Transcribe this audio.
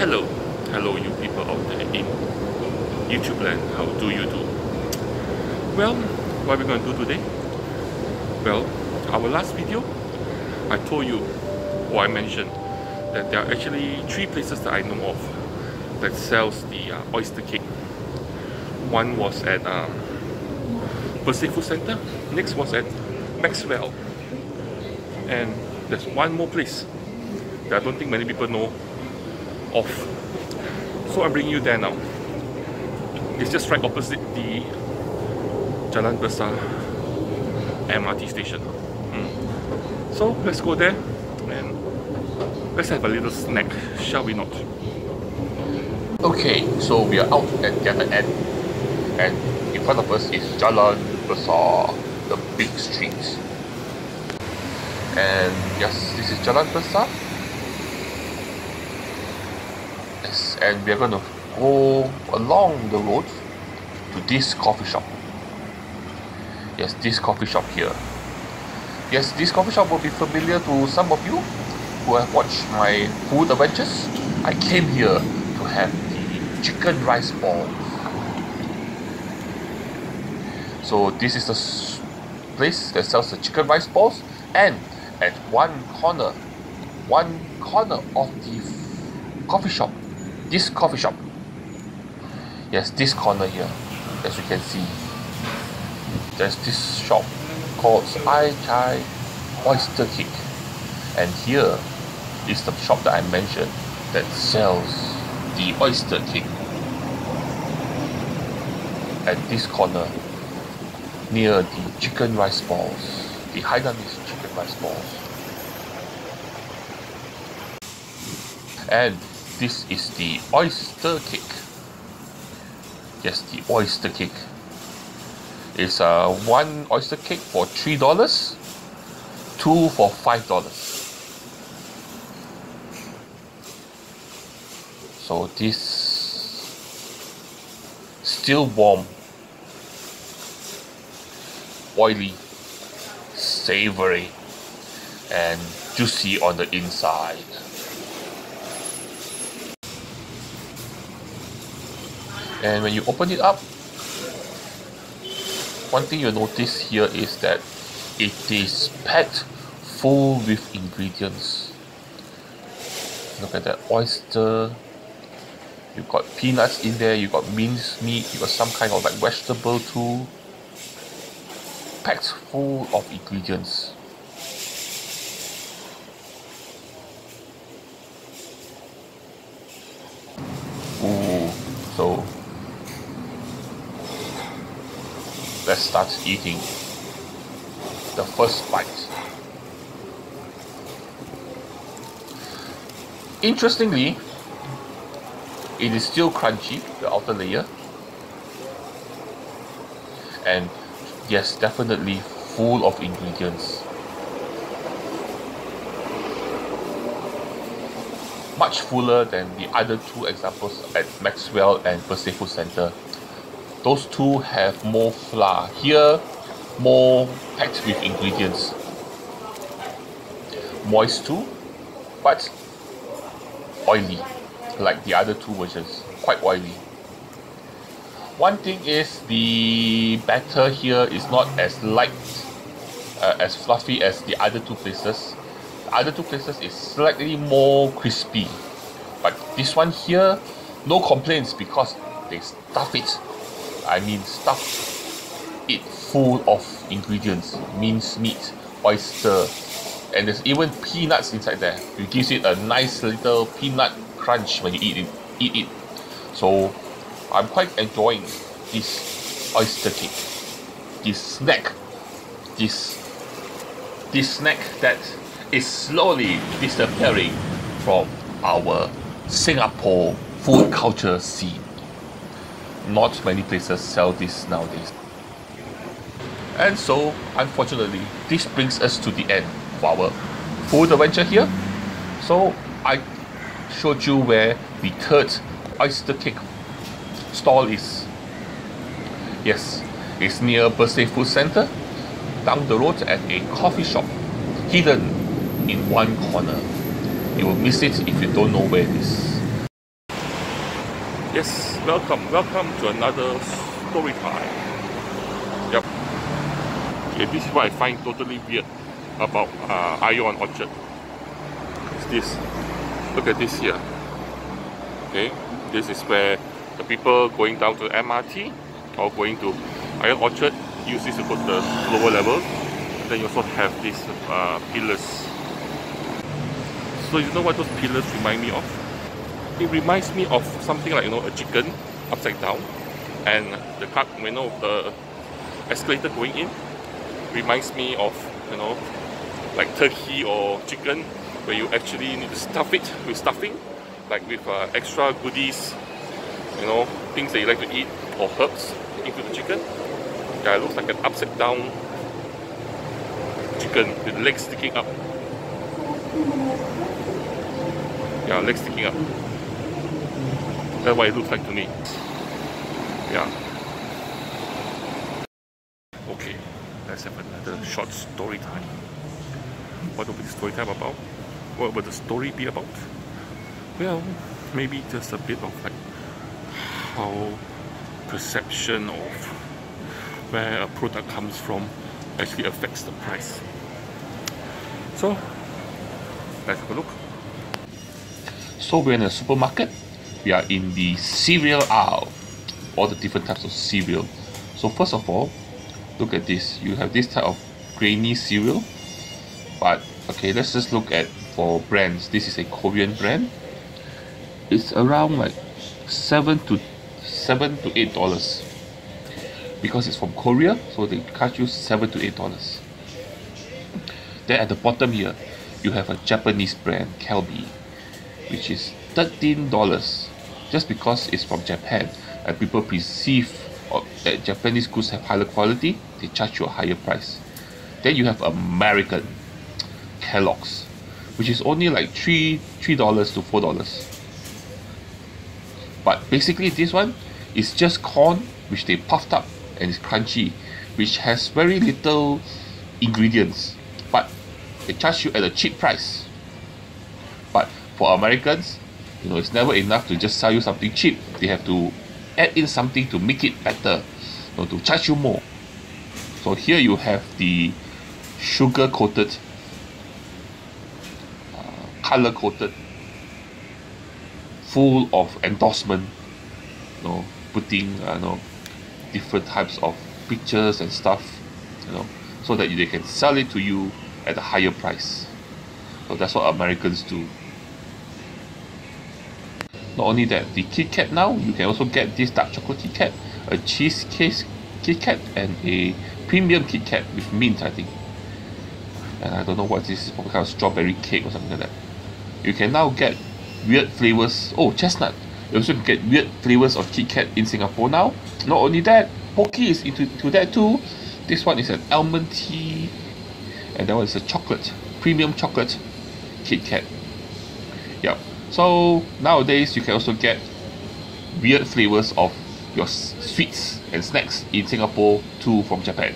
Hello, hello you people out there in YouTube land, how do you do? Well, what are we going to do today? Well, our last video, I told you, or I mentioned, that there are actually 3 places that I know of that sells the oyster cake. One was at Berseh Food Centre, next was at Maxwell, and there's one more place that I don't think many people know of. So I'm bringing you there now. It's just right opposite the Jalan Berseh MRT station. So let's go there and let's have a little snack, shall we not? Okay, so we are out at the other end, and in front of us is Jalan Berseh, the big street. And yes, this is Jalan Berseh. Yes, and we are going to go along the road to this coffee shop. Yes, this coffee shop here. Yes, this coffee shop will be familiar to some of you who have watched my food adventures. I came here to have the chicken rice balls. So this is the place that sells the chicken rice balls, and at one corner of the coffee shop, this coffee shop, yes, this corner here, as you can see, there's this shop called Oyster Cake, and here is the shop that I mentioned that sells the oyster cake. At this corner, near the chicken rice balls, the Hainanese chicken rice balls. And this is the oyster cake. Yes, the oyster cake. It's one oyster cake for $3, 2 for $5. So this still warm, oily, savory, and juicy on the inside. And when you open it up, one thing you'll notice here is that it is packed full with ingredients. Look at that oyster. You've got peanuts in there, you've got minced meat, you've got some kind of like vegetable too. Packed full of ingredients. Ooh, so let's start eating the first bite. Interestingly, it is still crunchy, the outer layer, and yes, definitely full of ingredients. Much fuller than the other 2 examples at Maxwell and Berseh Food Centre. Those 2 have more flour. Here, more packed with ingredients. Moist too, but oily, like the other 2 versions. Quite oily. One thing is the batter here is not as light, as fluffy as the other 2 places. The other 2 places is slightly more crispy, but this one here, no complaints because they stuff it. I mean, stuff it full of ingredients, minced meat, oyster, and there's even peanuts inside there. It gives it a nice little peanut crunch when you eat it. So I'm quite enjoying this oyster cake, this snack that is slowly disappearing from our Singapore food culture scene. Not many places sell this nowadays. And so, unfortunately, this brings us to the end of our food adventure here. So I showed you where the 3rd oyster cake stall is. Yes, it's near Berseh Food Centre, down the road at a coffee shop, hidden in one corner. You will miss it if you don't know where it is. Yes, welcome to another story time. Yep. Okay, this is what I find totally weird about Ion Orchard. It's this. Look at this here. Okay, this is where the people going down to MRT or going to Ion Orchard use this to go to the lower level. And then you also have these pillars. So you know what those pillars remind me of? It reminds me of something like, a chicken upside down, and the cut, the escalator going in reminds me of, like turkey or chicken, where you actually need to stuff it with stuffing, like with extra goodies, things that you like to eat, or herbs into the chicken. Yeah, it looks like an upside down chicken with legs sticking up. Yeah, legs sticking up. That's what it looks like to me. Yeah. Okay, let's have another short story time. What will the story time about? What will the story be about? Well, maybe just a bit of like how perception of where a product comes from actually affects the price. So, let's have a look. So we're in a supermarket. We are in the cereal aisle, all the different types of cereal. So first of all, look at this. You have this type of grainy cereal. But okay, let's just look at for brands. This is a Korean brand. It's around like $7 to $8 because it's from Korea. So they charge you $7 to $8. Then at the bottom here, you have a Japanese brand, Calbee, which is $13. Just because it's from Japan and people perceive that Japanese goods have higher quality, they charge you a higher price. Then you have American Kellogg's, which is only like $3 to $4. But basically this one is just corn which they puffed up and it's crunchy, which has very little ingredients, but they charge you at a cheap price. But for Americans, it's never enough to just sell you something cheap. They have to add in something to make it better, to charge you more. So here you have the sugar-coated, color-coated, full of endorsement, putting different types of pictures and stuff, so that they can sell it to you at a higher price. So that's what Americans do. Not only that, the Kit Kat now, you can also get this dark chocolate Kit Kat, a cheesecake Kit Kat, and a premium Kit Kat with mint, I think. And I don't know what this is, some kind of strawberry cake or something like that. You can now get weird flavors. Oh, chestnut. You also get weird flavors of Kit Kat in Singapore now. Not only that, Pocky is into that too. This one is an almond tea, and that one is a chocolate, premium chocolate Kit Kat. Yep. So nowadays you can also get weird flavors of your sweets and snacks in Singapore too from Japan.